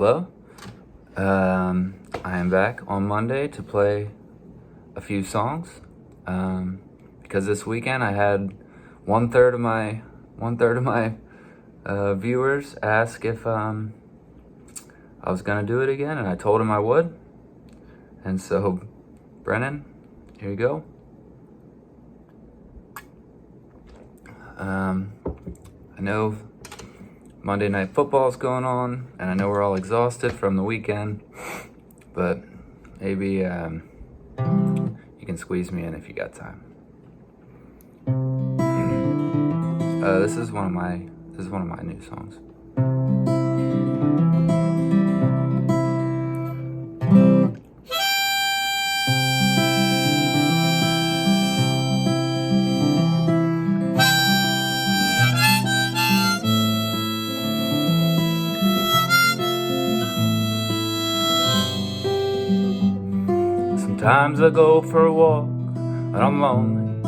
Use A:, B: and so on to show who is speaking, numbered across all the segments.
A: Hello. I am back on Monday to play a few songs because this weekend I had one third of my viewers ask if I was gonna do it again, and I told him I would. And so, Brennan, here you go. I know Monday Night Football is going on, and I know we're all exhausted from the weekend, but maybe you can squeeze me in if you got time. This is one of my new songs. Sometimes I go for a walk when I'm lonely,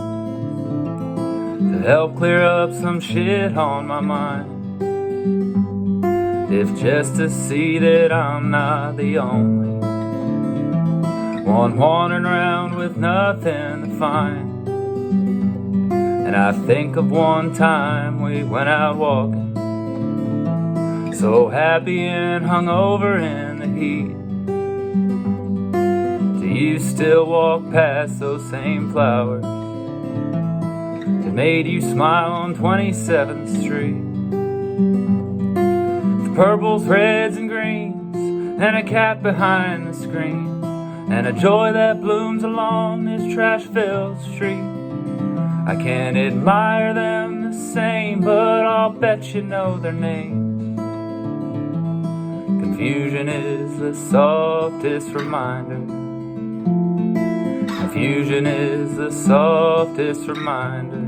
A: to help clear up some shit on my mind, if just to see that I'm not the only one wandering around with nothing to find. And I think of one time we went out walking, so happy and hungover in the heat. You still walk past those same flowers that made you smile on 27th Street. The purples, reds, and greens, and a cat behind the screen, and a joy that blooms along this trash-filled street. I can't admire them the same, but I'll bet you know their names. Confusion is the softest reminder. Confusion is the softest reminder.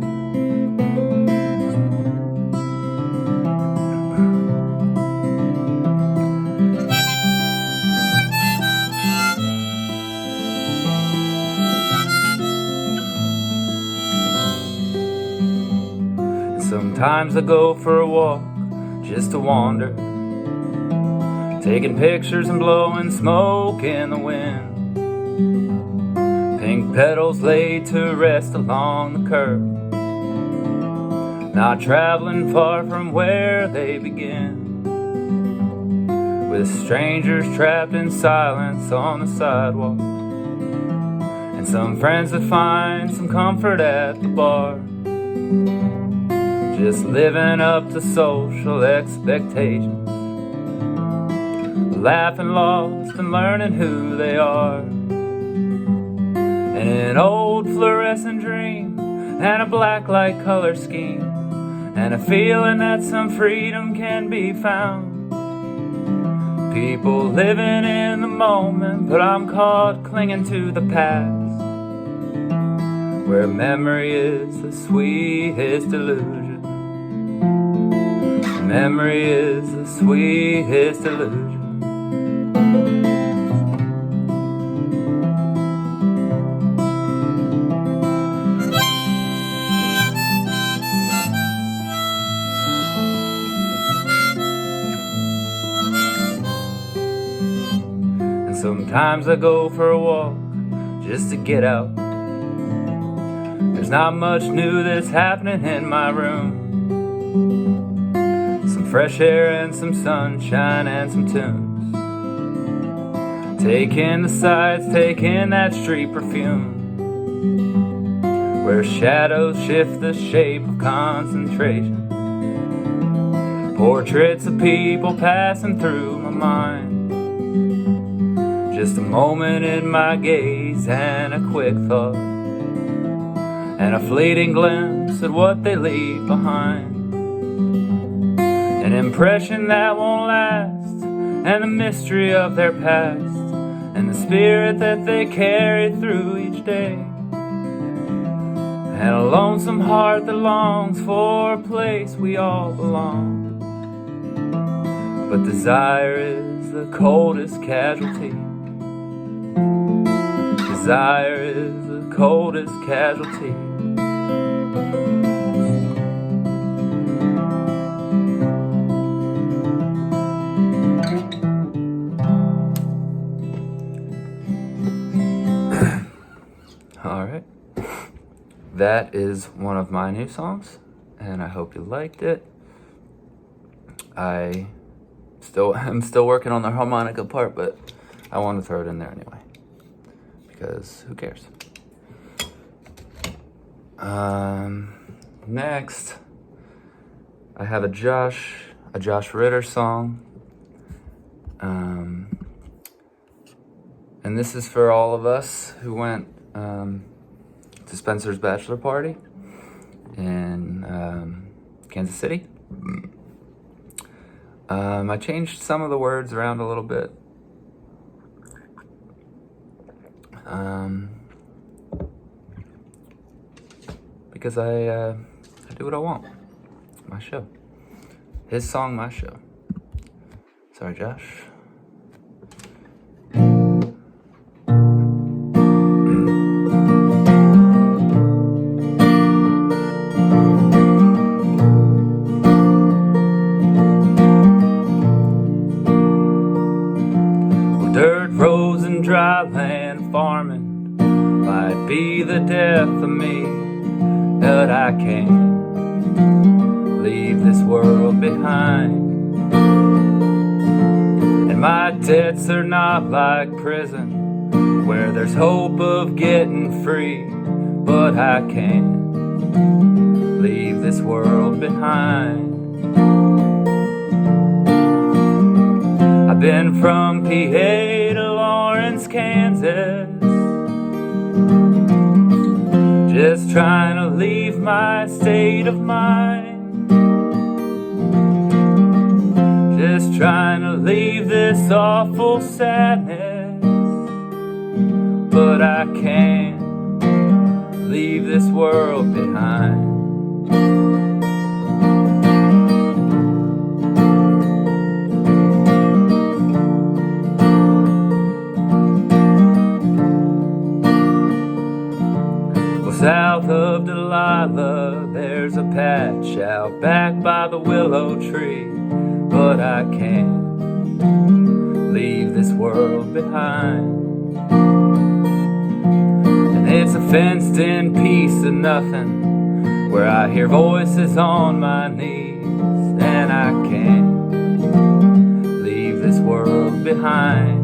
A: Sometimes I go for a walk just to wander, taking pictures and blowing smoke in the wind. Pink petals laid to rest along the curb, not traveling far from where they begin, with strangers trapped in silence on the sidewalk, and some friends that find some comfort at the bar, just living up to social expectations, laughing lost and learning who they are. And an old fluorescent dream, and a black light color scheme, and a feeling that some freedom can be found. People living in the moment, but I'm caught clinging to the past, where memory is the sweetest illusion. Memory is the sweetest illusion. Sometimes I go for a walk just to get out. There's not much new that's happening in my room. Some fresh air and some sunshine and some tunes. Take in the sights, take in that street perfume, where shadows shift the shape of concentration. Portraits of people passing through my mind. Just a moment in my gaze and a quick thought, and a fleeting glimpse at what they leave behind. An impression that won't last, and the mystery of their past, and the spirit that they carry through each day. And a lonesome heart that longs for a place we all belong. But desire is the coldest casualty. Desire is the coldest casualty. that is one of my new songs, and I hope you liked it. I'm still working on the harmonica part, but I want to throw it in there anyway, because who cares? Next, I have a Josh Ritter song. And this is for all of us who went to Spencer's bachelor party in Kansas City. I changed some of the words around a little bit. Because I do what I want. My show. His song, my show. Sorry, Josh. Dirt roads and dry land farming might be the death of me, but I can't leave this world behind. And my debts are not like prison, where there's hope of getting free, but I can't leave this world behind. I've been from PA to Lawrence, Kansas, just trying to leave my state of mind, just trying to leave this awful sadness, but I can't leave this world behind. South of Delilah, there's a patch out back by the willow tree, but I can't leave this world behind. And it's a fenced-in piece of nothing, where I hear voices on my knees, and I can't leave this world behind.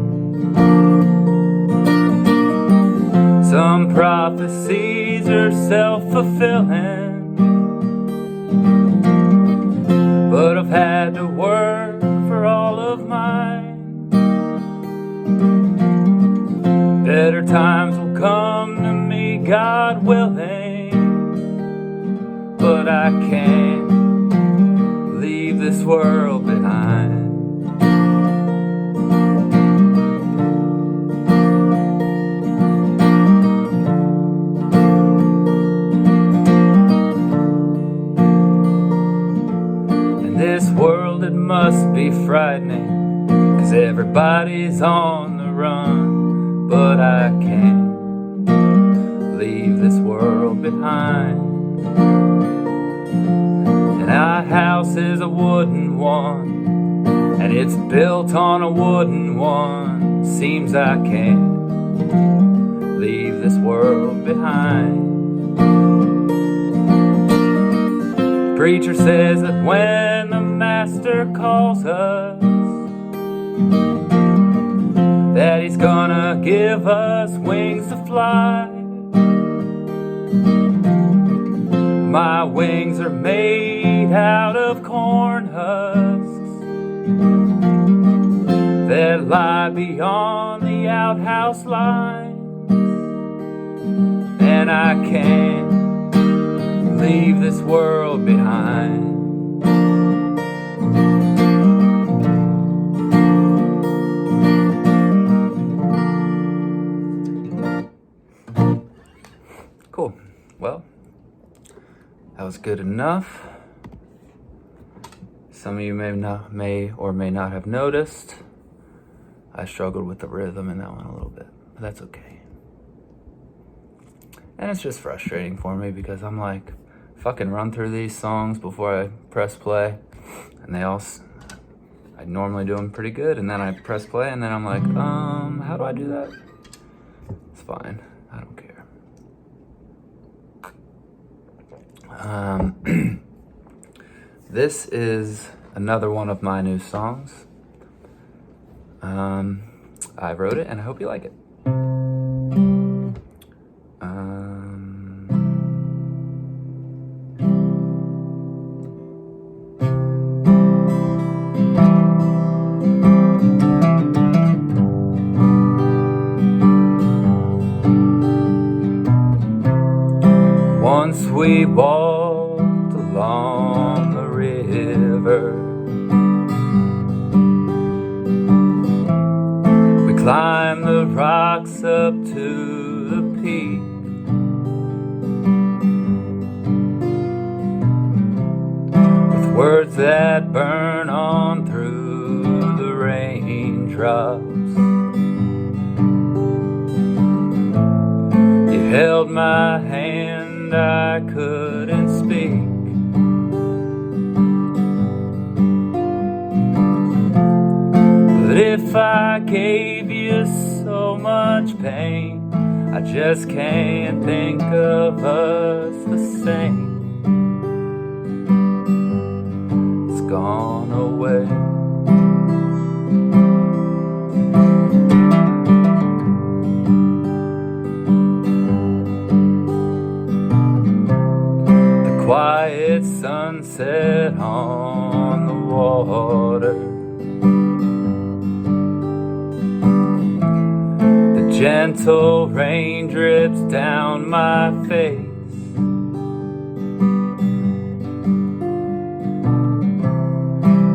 A: Some prophecies are self-fulfilling, but I've had to work for all of mine. Better times will come to me, God willing, but I can't leave this world behind. This world, it must be frightening, 'cause everybody's on the run, but I can't leave this world behind. And our house is a wooden one, and it's built on a wooden one. Seems I can't leave this world behind. Preacher says that when the master calls us, that he's gonna give us wings to fly. My wings are made out of corn husks that lie beyond the outhouse lines, and I can't leave this world behind. Cool. Well, that was good enough. Some of you may or may not have noticed I struggled with the rhythm in that one a little bit, but that's okay. And it's just frustrating for me because I'm like, fucking run through these songs before I press play, and I normally do them pretty good, and then I press play, and then I'm like, how do I do that? It's fine, I don't care. This is another one of my new songs. I wrote it and I hope you like it. Once we walked along the river, we climbed the rocks up to the peak. With words that burn on through the raindrops, you held my hand, I couldn't speak. But if I gave you so much pain, I just can't think of us the same. It's gone away. Quiet sunset on the water, the gentle rain drips down my face.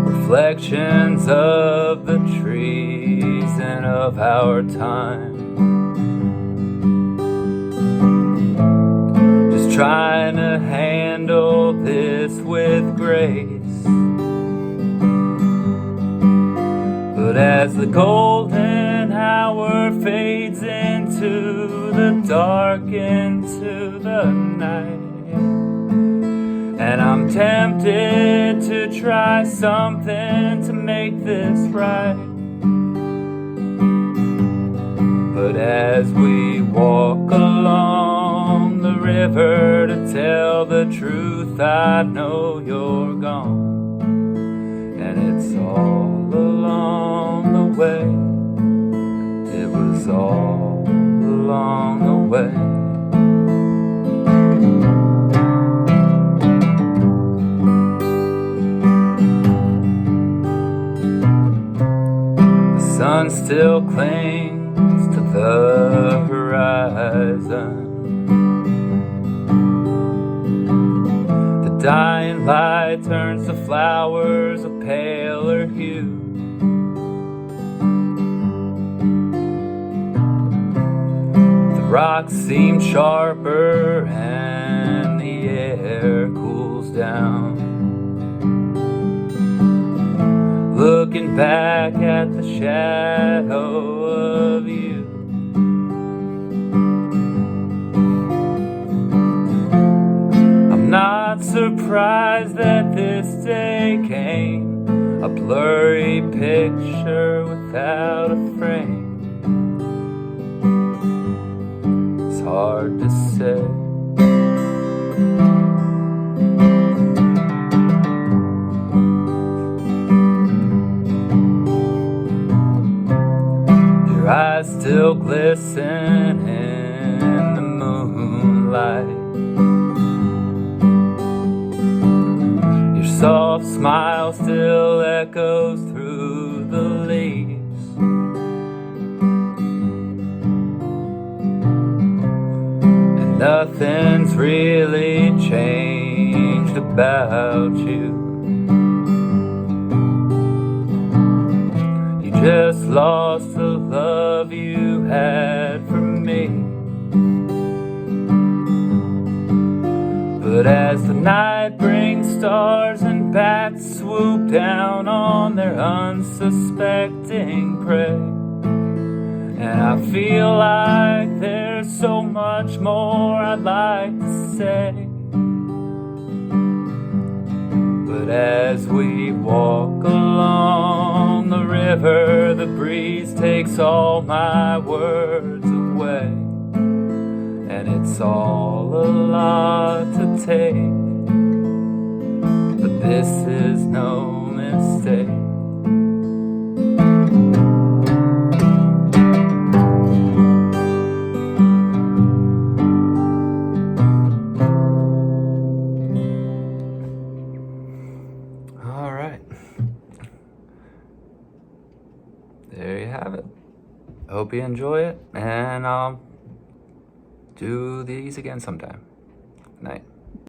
A: Reflections of the trees and of our time, trying to handle this with grace. But as the golden hour fades into the dark, into the night, and I'm tempted to try something to make this right. But as we walk along the river to tell the truth, I know you're gone, and it's all along the way. It was all along the way. The sun still clings to the horizon. The dying light turns the flowers a paler hue. The rocks seem sharper and the air cools down. Looking back at the shadow of you, I'm not surprised that this day came, a blurry picture without a frame. It's hard to say. Your eyes still glisten in the moonlight. Your soft smile still echoes through the leaves. And nothing's really changed about you. Just lost the love you had for me. But as the night brings stars and bats swoop down on their unsuspecting prey, and I feel like there's so much more I'd like to say. But as we walk along the river, the breeze takes all my words away, and it's all a lot to take. this is no mistake. All right. There you have it. Hope you enjoy it, and I'll do these again sometime. Night.